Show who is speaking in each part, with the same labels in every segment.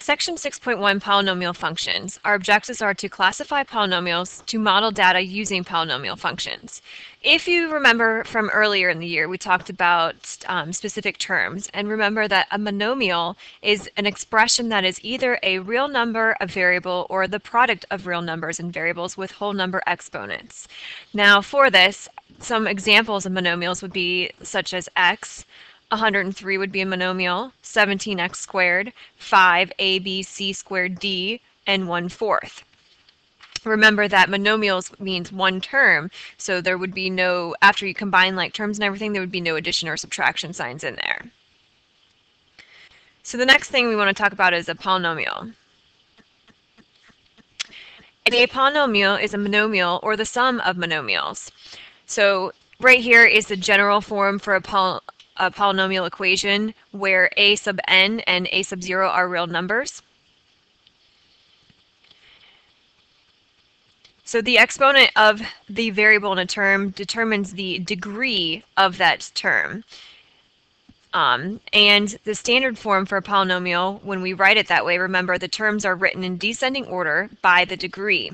Speaker 1: Section 6.1 Polynomial Functions. Our objectives are to classify polynomials, to model data using polynomial functions. If you remember from earlier in the year, we talked about specific terms, and remember that a monomial is an expression that is either a real number, a variable, or the product of real numbers and variables with whole number exponents. Now for this, some examples of monomials would be such as x, 103 would be a monomial, 17x squared, 5abc squared d, and 1/4. Remember that monomials means one term, so there would be no, after you combine like terms and everything, there would be no addition or subtraction signs in there. So the next thing we want to talk about is a polynomial. A polynomial is a monomial or the sum of monomials. So right here is the general form for a polynomial equation where a sub n and a sub 0 are real numbers. So the exponent of the variable in a term determines the degree of that term. And the standard form for a polynomial, when we write it that way, remember the terms are written in descending order by the degree.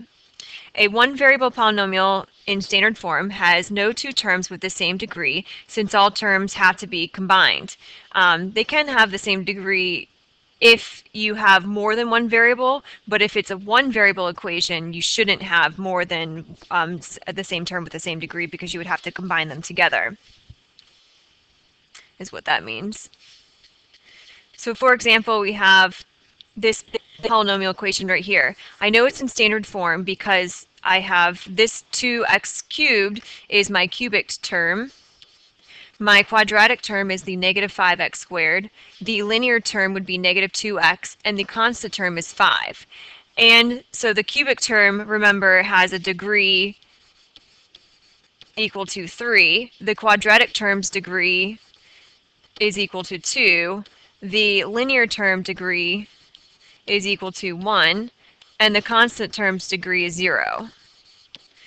Speaker 1: A one variable polynomial in standard form has no two terms with the same degree, since all terms have to be combined. They can have the same degree if you have more than one variable, but if it's a one variable equation, you shouldn't have more than the same term with the same degree, because you would have to combine them together, is what that means. So for example, we have this polynomial equation right here. I know it's in standard form because I have this 2x cubed is my cubic term. My quadratic term is the negative 5x squared. The linear term would be negative 2x, and the constant term is 5. And so the cubic term, remember, has a degree equal to 3. The quadratic term's degree is equal to 2. The linear term degree is equal to 1, and the constant term's degree is 0,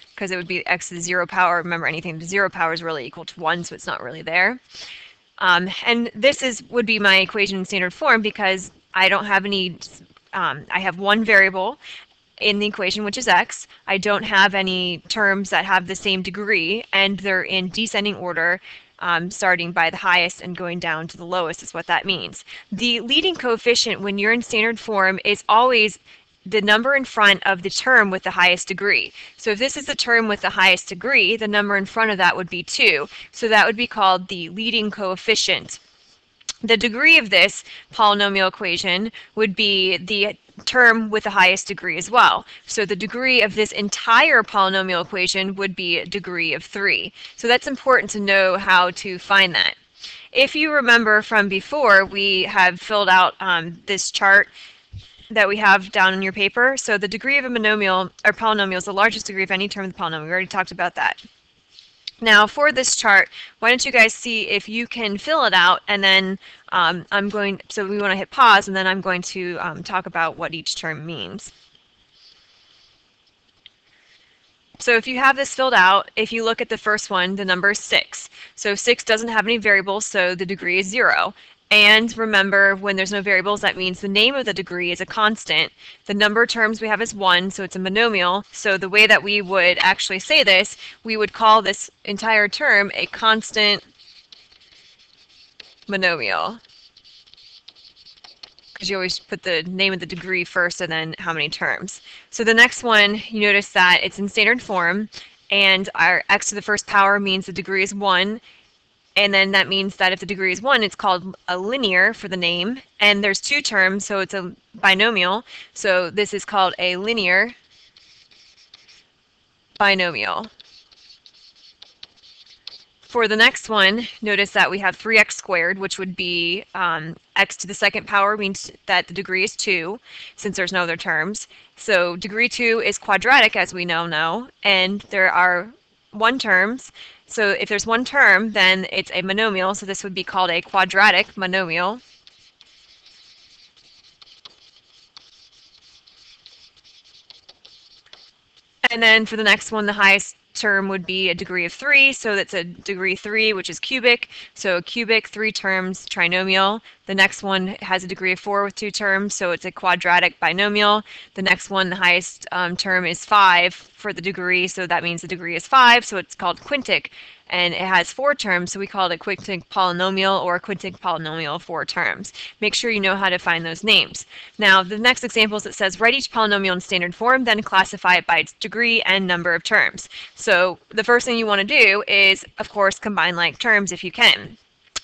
Speaker 1: because it would be x to the 0 power. Remember, anything to the 0 power is really equal to 1, so it's not really there. And this would be my equation in standard form because I don't have any, I have one variable in the equation, which is x. I don't have any terms that have the same degree, and they're in descending order, starting by the highest and going down to the lowest is what that means. The leading coefficient when you're in standard form is always the number in front of the term with the highest degree. So if this is the term with the highest degree, the number in front of that would be 2. So that would be called the leading coefficient. The degree of this polynomial equation would be the term with the highest degree as well. So the degree of this entire polynomial equation would be a degree of 3. So that's important to know how to find that. If you remember from before, we have filled out this chart that we have down in your paper. So the degree of a monomial or polynomial is the largest degree of any term of the polynomial. We already talked about that. Now for this chart, why don't you guys see if you can fill it out, and then so we want to hit pause, and then I'm going to talk about what each term means. So if you have this filled out, if you look at the first one, the number is 6. So 6 doesn't have any variables, so the degree is 0. And remember, when there's no variables, that means the name of the degree is a constant. The number of terms we have is 1, so it's a monomial. So the way that we would actually say this, we would call this entire term a constant monomial, because you always put the name of the degree first and then how many terms. So the next one, you notice that it's in standard form, and our x to the first power means the degree is 1. And then that means that if the degree is 1, it's called a linear for the name. And there's 2 terms, so it's a binomial. So this is called a linear binomial. For the next one, notice that we have 3x squared, which would be x to the second power means that the degree is 2, since there's no other terms. So degree 2 is quadratic, as we now know, and there are 1 terms. So if there's 1 term, then it's a monomial, so this would be called a quadratic monomial. And then for the next one, the highest term would be a degree of 3, so that's a degree 3, which is cubic. So a cubic, 3 terms, trinomial. The next one has a degree of 4 with 2 terms, so it's a quadratic binomial. The next one, the highest term, is 5 for the degree, so that means the degree is 5, so it's called quintic. And it has 4 terms, so we call it a quintic polynomial or a quintic polynomial of 4 terms. Make sure you know how to find those names. Now, the next example is it says, write each polynomial in standard form, then classify it by its degree and number of terms. So the first thing you want to do is, of course, combine like terms if you can.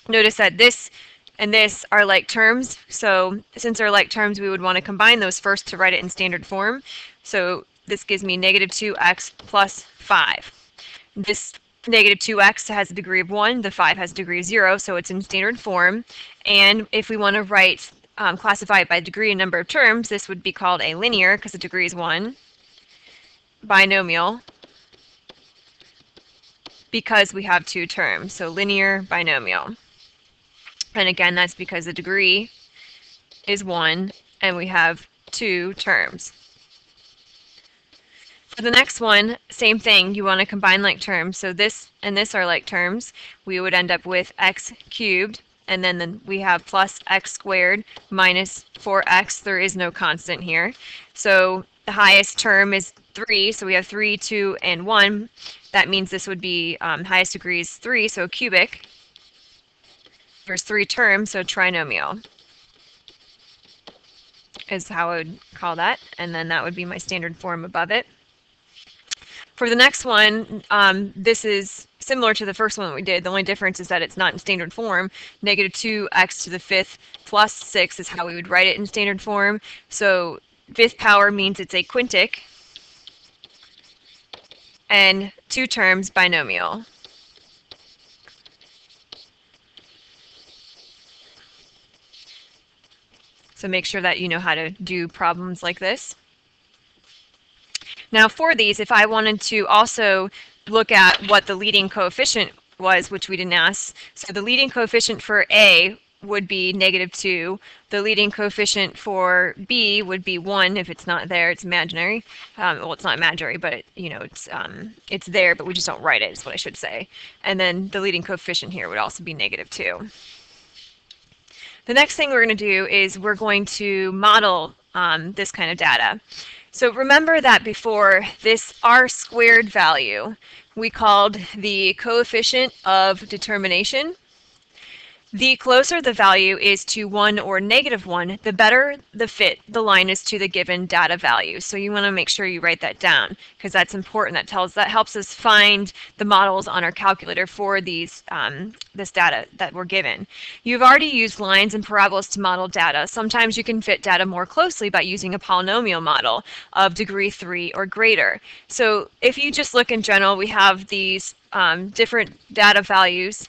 Speaker 1: Notice that this and this are like terms, so since they're like terms, we would want to combine those first to write it in standard form. So this gives me negative 2x plus 5. This negative 2x has a degree of 1, the 5 has a degree of 0, so it's in standard form. And if we want to write, classify it by degree and number of terms, this would be called a linear, because the degree is 1, binomial, because we have 2 terms, so linear binomial. And again, that's because the degree is 1, and we have 2 terms. For the next one, same thing, you want to combine like terms. So this and this are like terms. We would end up with x cubed, and then we have plus x squared minus 4x. There is no constant here. So the highest term is 3, so we have 3, 2, and 1. That means this would be highest degree is 3, so cubic. There's 3 terms, so trinomial is how I would call that, and then that would be my standard form above it. For the next one, this is similar to the first one that we did. The only difference is that it's not in standard form. Negative 2x to the 5th plus 6 is how we would write it in standard form. So 5th power means it's a quintic, and 2 terms binomial. So make sure that you know how to do problems like this. Now for these, if I wanted to also look at what the leading coefficient was, which we didn't ask, so the leading coefficient for A would be negative 2. The leading coefficient for B would be 1 if it's not there, it's imaginary. Well, it's not imaginary, but you know, it's there, but we just don't write it, is what I should say. And then the leading coefficient here would also be negative 2. The next thing we're going to do is we're going to model this kind of data. So remember that before, this r squared value we called the coefficient of determination. The closer the value is to 1 or negative 1, the better the fit the line is to the given data value. So you want to make sure you write that down, because that's important. That helps us find the models on our calculator for these this data that we're given. You've already used lines and parabolas to model data. Sometimes you can fit data more closely by using a polynomial model of degree 3 or greater. So if you just look in general, we have these different data values.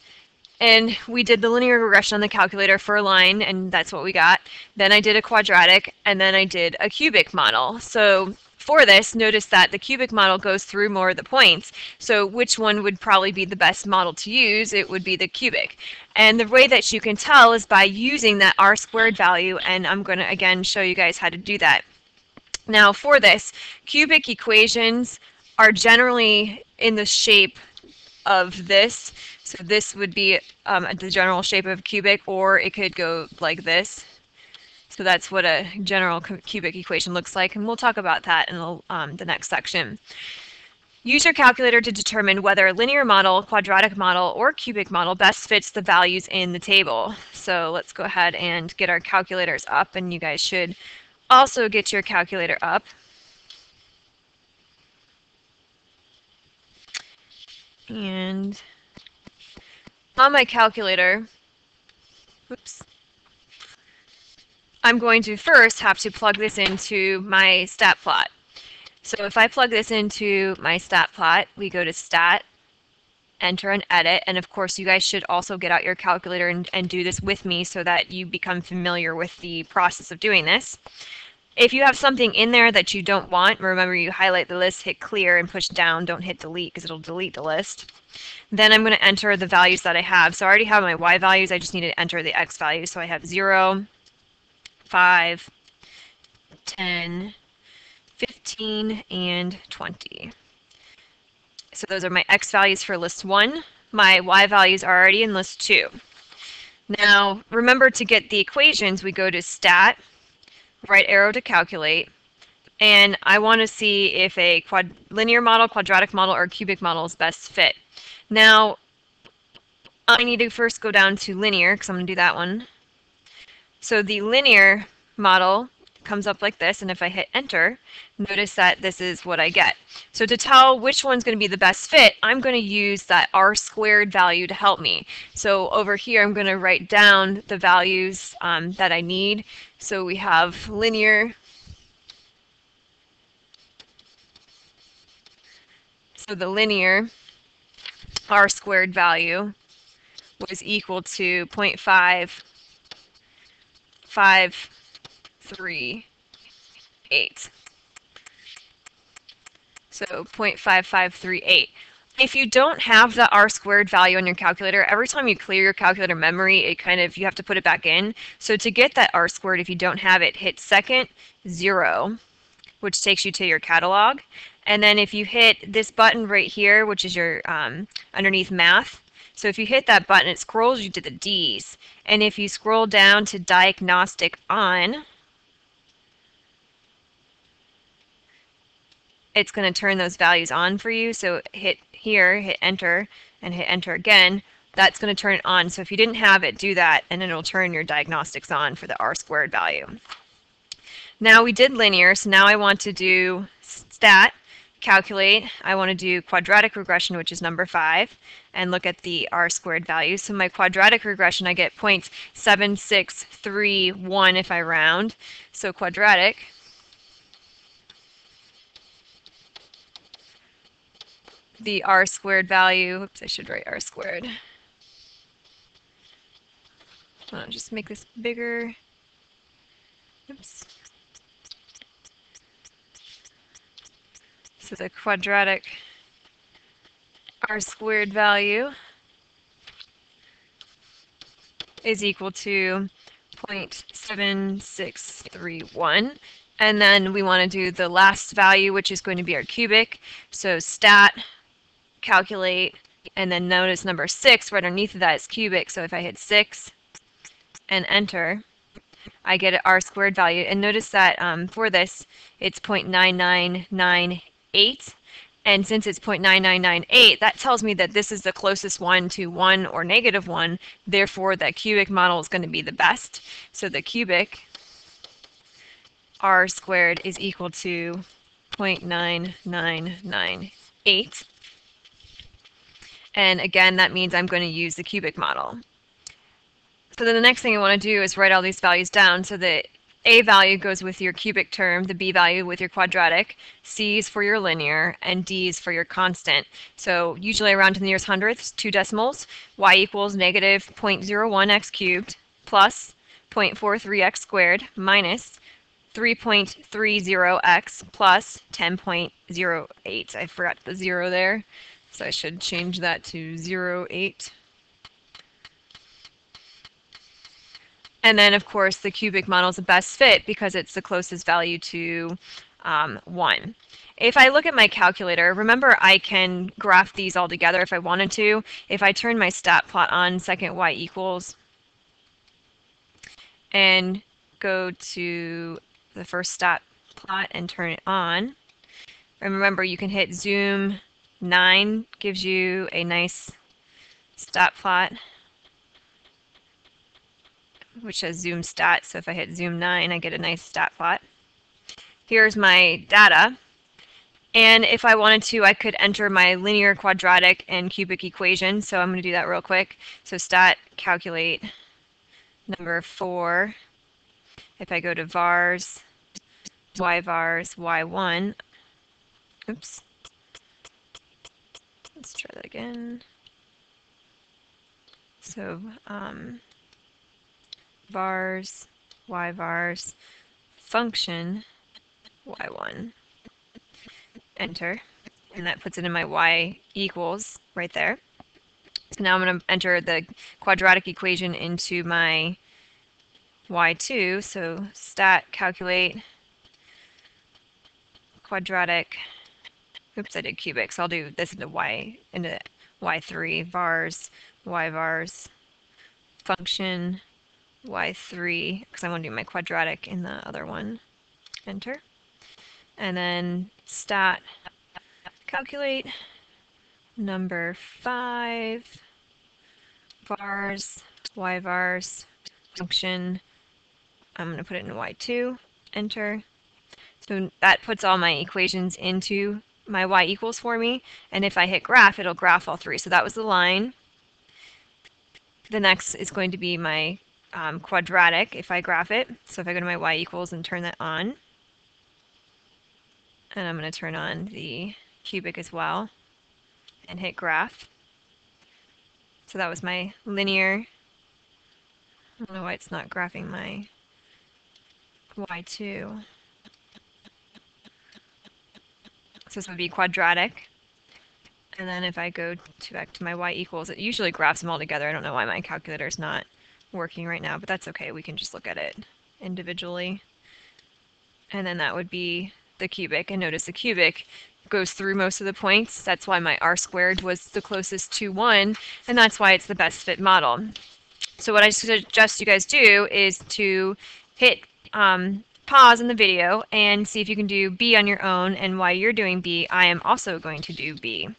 Speaker 1: And we did the linear regression on the calculator for a line, and that's what we got. Then I did a quadratic, and then I did a cubic model. So for this, notice that the cubic model goes through more of the points. So which one would probably be the best model to use? It would be the cubic. And the way that you can tell is by using that r squared value, and I'm going to again show you guys how to do that. Now for this, cubic equations are generally in the shape of this. So this would be the general shape of a cubic, or it could go like this. So that's what a general cubic equation looks like, and we'll talk about that in the next section. Use your calculator to determine whether a linear model, quadratic model, or cubic model best fits the values in the table. So let's go ahead and get our calculators up, and you guys should also get your calculator up. And on my calculator, oops, I'm going to first have to plug this into my stat plot. So if I plug this into my stat plot, we go to Stat, enter and edit, and of course you guys should also get out your calculator and do this with me so that you become familiar with the process of doing this. If you have something in there that you don't want, remember you highlight the list, hit clear, and push down, don't hit delete because it'll delete the list. Then I'm going to enter the values that I have. So I already have my y values, I just need to enter the x values. So I have 0, 5, 10, 15, and 20. So those are my x values for list 1. My y values are already in list 2. Now, remember to get the equations, we go to stat, right arrow to calculate, and I want to see if a linear model, quadratic model, or cubic model is best fit. Now, I need to first go down to linear, because I'm going to do that one. So the linear model comes up like this, and if I hit enter, notice that this is what I get. So to tell which one's going to be the best fit, I'm going to use that r squared value to help me. So over here, I'm going to write down the values that I need. So we have linear. So the linear r squared value was equal to 0.5538. So 0.5538. If you don't have the r squared value on your calculator, every time you clear your calculator memory, you have to put it back in. So to get that r squared, if you don't have it, hit second 0, which takes you to your catalog. And then if you hit this button right here, which is your underneath math, so if you hit that button, it scrolls you to the D's. And if you scroll down to diagnostic on, it's going to turn those values on for you. So hit here, hit enter, and hit enter again. That's going to turn it on. So if you didn't have it, do that, and it'll turn your diagnostics on for the r squared value. Now we did linear, so now I want to do stat, calculate. I want to do quadratic regression, which is number 5, and look at the r squared value. So my quadratic regression, I get 0.7631 if I round. So quadratic, the r squared value, oops, I should write r squared. I'll just make this bigger. Oops. So the quadratic r squared value is equal to 0.7631. And then we want to do the last value, which is going to be our cubic. So stat, calculate, and then notice number 6 right underneath of that is cubic. So if I hit 6 and enter, I get an r squared value. And notice that for this, it's 0.9998. And since it's 0.9998, that tells me that this is the closest one to 1 or -1. Therefore, that cubic model is going to be the best. So the cubic r squared is equal to 0.9998. And again, that means I'm going to use the cubic model. So then the next thing I want to do is write all these values down. So the a value goes with your cubic term, the b value with your quadratic, c is for your linear, and d is for your constant. So usually around to the nearest hundredths, 2 decimals, y equals negative 0.01x cubed plus 0.43x squared minus 3.30x plus 10.08. I forgot the 0 there, so I should change that to 0.8. And then, of course, the cubic model is the best fit because it's the closest value to 1. If I look at my calculator, remember I can graph these all together if I wanted to. If I turn my stat plot on, second y equals, and go to the first stat plot and turn it on. And remember, you can hit zoom 9, gives you a nice stat plot, which says zoom stat. So if I hit zoom 9, I get a nice stat plot. Here's my data. And if I wanted to, I could enter my linear, quadratic, and cubic equation. So I'm going to do that real quick. So stat, calculate, number 4. If I go to vars, y1. Oops. Let's try that again. So vars, y-vars, function, y1. Enter. And that puts it in my y equals right there. So now I'm going to enter the quadratic equation into my y2. So stat, calculate, quadratic, Oops, I did cubic, so I'll do this into y3 vars, y vars, function y3, because I want to do my quadratic in the other one. Enter. And then stat calculate number 5 vars, y vars, function. I'm going to put it in y2. Enter. So that puts all my equations into my y equals for me. And if I hit graph, it'll graph all three. So that was the line. The next is going to be my quadratic if I graph it. So if I go to my y equals and turn that on, and I'm going to turn on the cubic as well and hit graph. So that was my linear. I don't know why it's not graphing my y2. So this would be quadratic. And then if I go back to my y equals, it usually graphs them all together. I don't know why my calculator is not working right now, but that's okay. We can just look at it individually. And then that would be the cubic. And notice the cubic goes through most of the points. That's why my r squared was the closest to 1, and that's why it's the best fit model. So what I suggest you guys do is to hit pause in the video and see if you can do B on your own, and while you're doing B, I am also going to do B.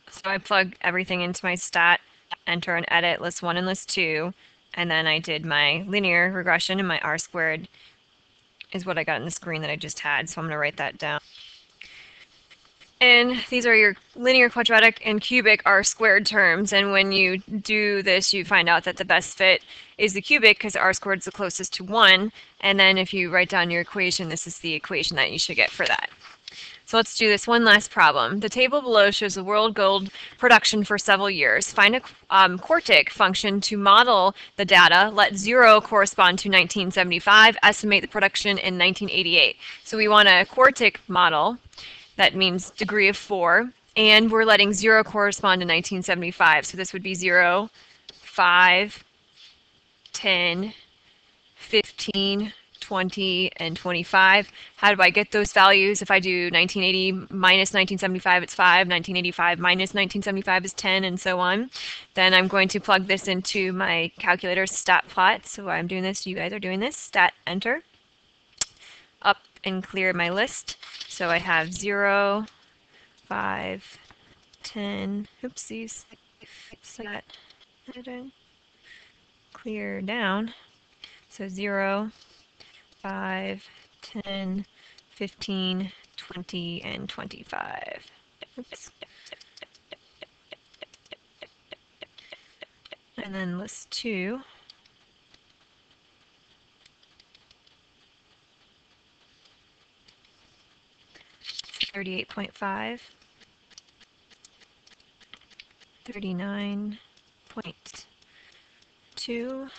Speaker 1: So I plug everything into my stat, enter and edit list 1 and list 2, and then I did my linear regression, and my r squared is what I got in the screen that I just had, so I'm going to write that down. And these are your linear, quadratic, and cubic r squared terms, and when you do this, you find out that the best fit is the cubic because r squared is the closest to 1, and then if you write down your equation, this is the equation that you should get for that. So let's do this one last problem. The table below shows the world gold production for several years. Find a quartic function to model the data. Let 0 correspond to 1975. Estimate the production in 1988. So we want a quartic model. That means degree of 4. And we're letting 0 correspond to 1975. So this would be 0, 5, 10, 15, 20, and 25. How do I get those values? If I do 1980 minus 1975, it's 5. 1985 minus 1975 is 10, and so on. Then I'm going to plug this into my calculator stat plot. So while I'm doing this, you guys are doing this. Stat, enter. Up and clear my list. So I have 0, 5, 10, oopsies, set, clear down. So 0, 5, 10, 15, 20, and 25. Oops. And then list 2. $38.5, 39.2,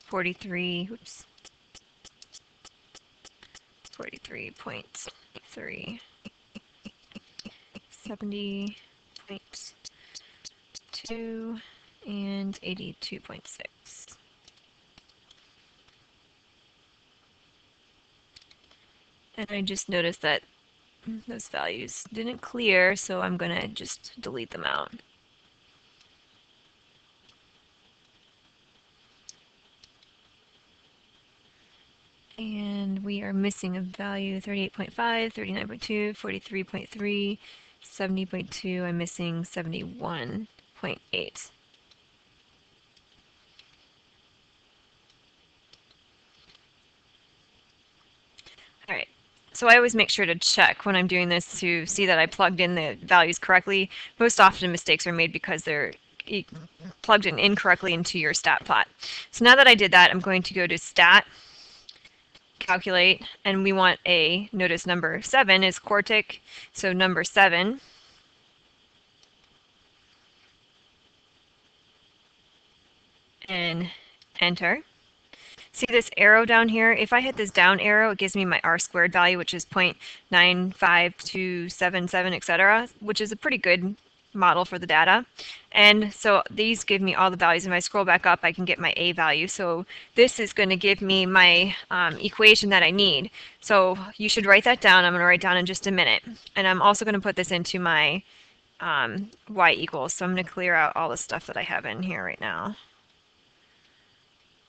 Speaker 1: 43, oops, 43.3, 70.2, and 82.6. And I just noticed that those values didn't clear, so I'm going to just delete them out. And we are missing a value, 38.5, 39.2, 43.3, 70.2. I'm missing 71.8. All right. So I always make sure to check when I'm doing this to see that I plugged in the values correctly. Most often mistakes are made because they're plugged in incorrectly into your stat plot. So now that I did that, I'm going to go to stat, calculate, and we want a, notice number 7 is quartic, so number 7. And enter. See this arrow down here? If I hit this down arrow, it gives me my r squared value, which is 0.95277, etc., which is a pretty good model for the data. And so these give me all the values. If I scroll back up, I can get my A value. So this is going to give me my equation that I need. So you should write that down. I'm going to write down in just a minute. And I'm also going to put this into my y equals. So I'm going to clear out all the stuff that I have in here right now.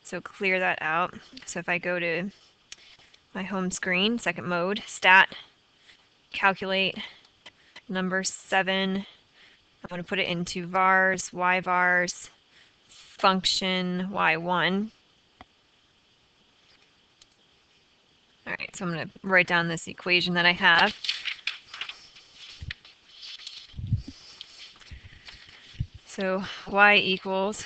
Speaker 1: So clear that out. So if I go to my home screen, second mode, stat, calculate, number 7, I'm going to put it into vars, y vars, function y1. All right, so I'm going to write down this equation that I have. So y equals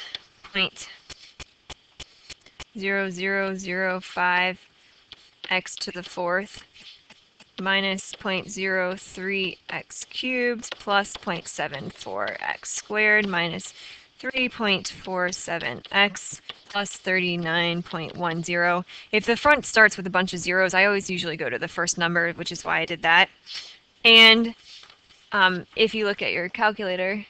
Speaker 1: 0.0005 x to the 4th minus 0.03 x cubed plus 0.74 x squared minus 3.47 x plus 39.10. If the front starts with a bunch of zeros, I always usually go to the first number, which is why I did that. And if you look at your calculator,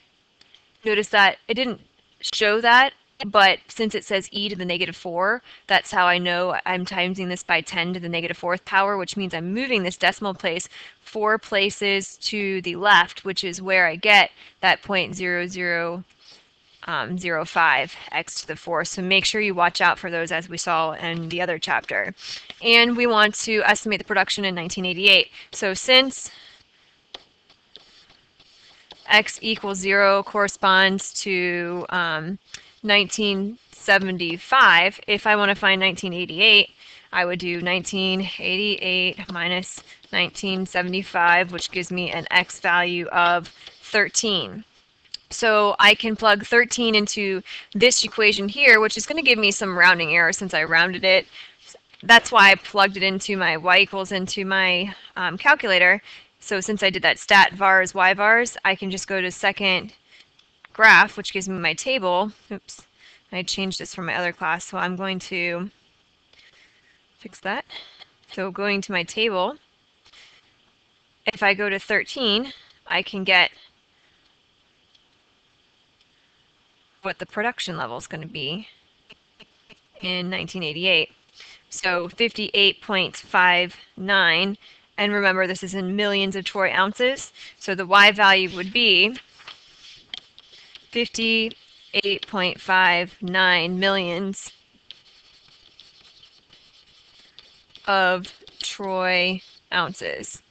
Speaker 1: notice that it didn't show that, but since it says e to the -4, that's how I know I'm timesing this by 10 to the -4th power, which means I'm moving this decimal place 4 places to the left, which is where I get that 0.0005 x to the 4th. So make sure you watch out for those, as we saw in the other chapter. And we want to estimate the production in 1988. So since x equals 0 corresponds to 1975. If I want to find 1988, I would do 1988 minus 1975, which gives me an x value of 13. So I can plug 13 into this equation here, which is going to give me some rounding error since I rounded it. That's why I plugged it into my y equals into my calculator. So since I did that stat vars, y vars, I can just go to second graph, which gives me my table. Oops, I changed this from my other class, so I'm going to fix that. So going to my table, if I go to 13, I can get what the production level is going to be in 1988. So 58.59. And remember, this is in millions of troy ounces. So the y value would be 58.59 millions of troy ounces.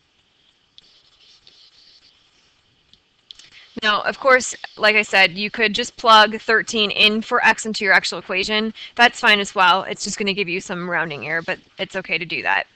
Speaker 1: Now, of course, like I said, you could just plug 13 in for x into your actual equation. That's fine as well. It's just going to give you some rounding error, but it's okay to do that.